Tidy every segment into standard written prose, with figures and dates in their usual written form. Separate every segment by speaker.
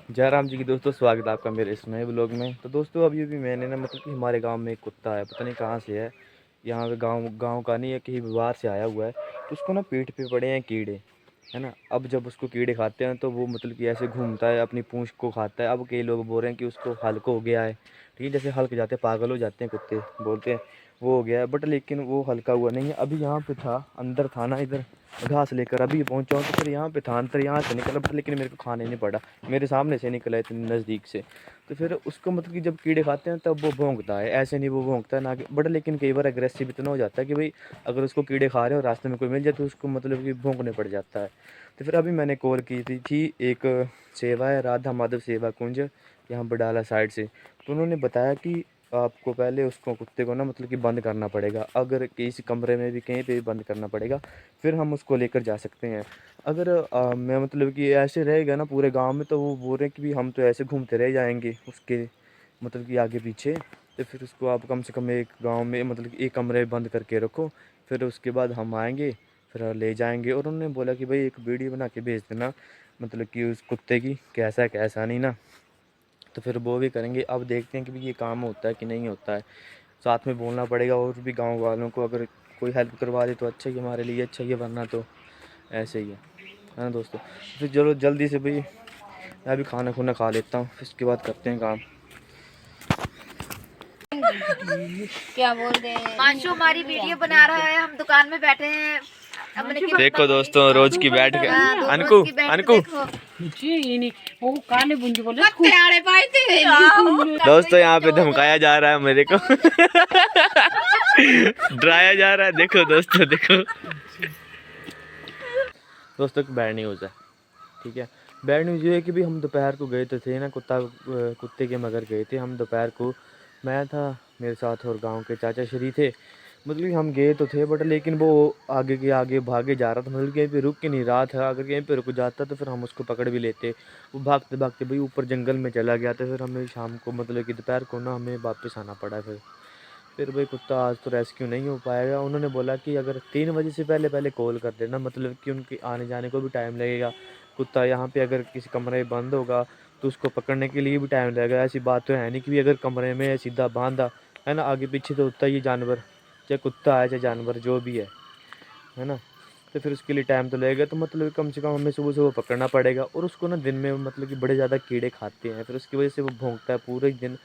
Speaker 1: जयराम जी की दोस्तों, स्वागत है आपका मेरे इस नए ब्लॉग में। तो दोस्तों अभी अभी मैंने ना मतलब कि हमारे गांव में एक कुत्ता है, पता नहीं कहाँ से है। यहाँ पे गांव गांव का नहीं है, कहीं बाहर से आया हुआ है। तो उसको ना पीठ पे पड़े हैं कीड़े, है ना। अब जब उसको कीड़े खाते हैं तो वो मतलब कि ऐसे घूमता है, अपनी पूंछ को खाता है। अब कई लोग बोल रहे हैं कि उसको हल्क हो गया है, ठीक है। जैसे हल्क जाते हैं, पागल हो जाते हैं कुत्ते, बोलते हैं वो हो गया है। बट लेकिन वो हल्का हुआ नहीं है। अभी यहाँ पे था, अंदर था ना, इधर घास लेकर अभी पहुंचा हूँ। तो फिर यहाँ पे था, अंदर यहाँ से निकला, बट लेकिन मेरे को खाने नहीं पड़ा। मेरे सामने से निकला इतनी नज़दीक से। तो फिर उसको मतलब कि जब कीड़े खाते हैं तब वो भौंकता है, ऐसे नहीं वो भौंकता है ना कि बट लेकिन कई बार अग्रेसिव इतना हो जाता है कि भाई अगर उसको कीड़े खा रहे हो, रास्ते में कोई मिल जाए तो उसको मतलब कि भौंकने पड़ जाता है। तो फिर अभी मैंने कॉल की थी एक सेवा है, राधा माधव सेवा कुंज, यहाँ बडाला साइड से। तो उन्होंने बताया कि आपको पहले उसको कुत्ते को ना मतलब कि बंद करना पड़ेगा, अगर किसी कमरे में भी कहीं पे भी बंद करना पड़ेगा, फिर हम उसको लेकर जा सकते हैं। अगर मैं मतलब कि ऐसे रहेगा ना पूरे गांव में, तो वो बोल रहे हैं कि भी हम तो ऐसे घूमते रह जाएंगे उसके मतलब कि आगे पीछे। तो फिर उसको आप कम से कम एक गांव में मतलब कि एक कमरे में बंद करके रखो, फिर उसके बाद हम आएंगे, फिर ले जाएंगे। और उन्होंने बोला कि भाई एक वीडियो बना के भेज देना, मतलब कि उस कुत्ते की कैसा है कैसा नहीं ना। तो फिर वो भी करेंगे। अब देखते हैं कि भाई ये काम होता है कि नहीं होता है। साथ में बोलना पड़ेगा और भी गांव वालों को, अगर कोई हेल्प करवा दे तो अच्छा ही, हमारे लिए अच्छा ही है, वरना तो ऐसे ही है ना दोस्तों। फिर चलो जल्दी से भाई, मैं भी खाना खुना खा लेता हूँ, इसके बाद करते हैं काम।
Speaker 2: क्या बोल रहे हैं, मांशु हमारी वीडियो बना रहा है, हम दुकान में बैठे हैं।
Speaker 1: देखो दोस्तों, रोज की बैठ के अनकू अनकू
Speaker 2: वो काले बुंदी बोले आड़े पाए थे।
Speaker 1: दोस्तों यहाँ पे धमकाया जा रहा है मेरे को डराया जा रहा है। देखो दोस्तों, देखो दोस्तों की बैड न्यूज़ है, ठीक है। बैड न्यूज़ ये है कि भी हम दोपहर को गए तो थे ना, कुत्ते के मगर गए थे हम दोपहर को। मैं था, मेरे साथ और गांव के चाचा श्री थे। मतलब कि हम गए तो थे, बट लेकिन वो आगे के आगे भागे जा रहा था, मतलब कहीं पे रुक के नहीं रहा था। अगर कहीं पे रुक जाता तो फिर हम उसको पकड़ भी लेते। वो भागते भागते भाई ऊपर जंगल में चला गया। तो फिर हमें शाम को मतलब कि दोपहर को ना हमें वापस आना पड़ा। फिर भाई कुत्ता आज तो रेस्क्यू नहीं हो पाएगा। उन्होंने बोला कि अगर 3 बजे से पहले पहले कॉल कर देना, मतलब कि उनके आने जाने को भी टाइम लगेगा। कुत्ता यहाँ पे अगर किसी कमरे में बंद होगा तो उसको पकड़ने के लिए भी टाइम लगेगा। ऐसी बात तो है नहीं कि भी अगर कमरे में सीधा बांधा, है ना, आगे पीछे तो होता ही है जानवर, चाहे कुत्ता है चाहे जानवर जो भी है ना। तो फिर उसके लिए टाइम तो लगेगा। तो मतलब कम से कम हमें सुबह सुबह पकड़ना पड़ेगा। और उसको ना दिन में मतलब कि बड़े ज़्यादा कीड़े खाते हैं, फिर उसकी वजह से वो भौंकता है, पूरे दिन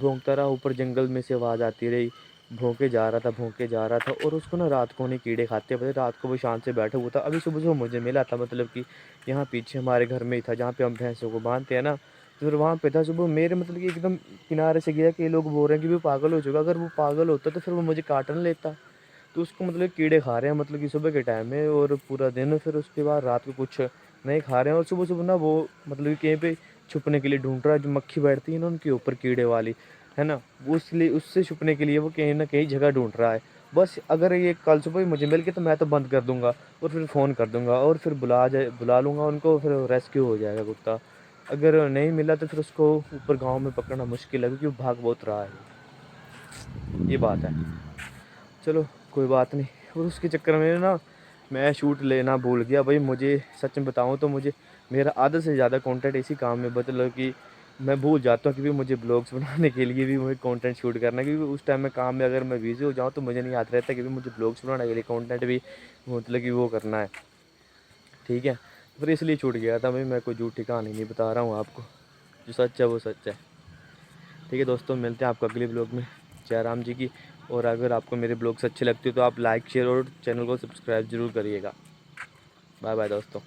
Speaker 1: भौंकता रहा। ऊपर जंगल में से आवाज़ आती रही, भौंके जा रहा था भौंके जा रहा था। और उसको ना रात को नहीं कीड़े खाते, पता है, रात को वो शांत से बैठा हुआ था। अभी सुबह सुबह मुझे मिला था, मतलब कि यहाँ पीछे हमारे घर में ही था, जहाँ पे हम भैंसों को बांधते हैं ना। तो फिर वहाँ पे था सुबह मेरे, मतलब कि एकदम किनारे से गया कि ये लोग बोल रहे हैं कि वो पागल हो चुका। अगर वो पागल होता तो फिर वो मुझे काट न लेता। तो उसको मतलब कीड़े खा रहे हैं, मतलब कि सुबह के टाइम में और पूरा दिन, फिर उसके बाद रात को कुछ नहीं खा रहे हैं। और सुबह सुबह ना वो मतलब कि कहीं पे छुपने के लिए ढूंढ रहा है। जो मक्खी बैठती है ना उनके ऊपर कीड़े वाली, है ना, वो इसलिए उससे छुपने के लिए वो कहीं ना कहीं जगह ढूंढ रहा है। बस अगर ये कल सुबह मुझे मिल गया तो मैं तो बंद कर दूंगा और फिर फ़ोन कर दूंगा और फिर बुला लूँगा उनको, फिर रेस्क्यू हो जाएगा कुत्ता। अगर नहीं मिला तो फिर उसको ऊपर गांव में पकड़ना मुश्किल है, क्योंकि वो भाग बहुत रहा है, ये बात है। चलो कोई बात नहीं। और उसके चक्कर में ना मैं शूट लेना भूल गया भाई। मुझे सच में बताऊँ तो मुझे मेरा आधे से ज़्यादा कंटेंट इसी काम में बदल कि मैं भूल जाता हूँ कि भी मुझे ब्लॉग्स बनाने के लिए भी मुझे कंटेंट शूट करना है। क्योंकि उस टाइम में काम में अगर मैं बिज़ी हो जाऊँ तो मुझे नहीं याद रहता कि भी मुझे ब्लॉग्स बनाने के लिए कंटेंट भी मतलब कि वो करना है, ठीक है। फिर इसलिए छूट गया था भाई। मैं कोई झूठी कहानी नहीं बता रहा हूँ आपको, जो सच है वो सच है, ठीक है दोस्तों। मिलते हैं आपको अगले ब्लॉग में, जयराम जी की। और अगर आपको मेरे ब्लॉग्स अच्छे लगते हो तो आप लाइक शेयर और चैनल को सब्सक्राइब जरूर करिएगा। बाय बाय दोस्तों।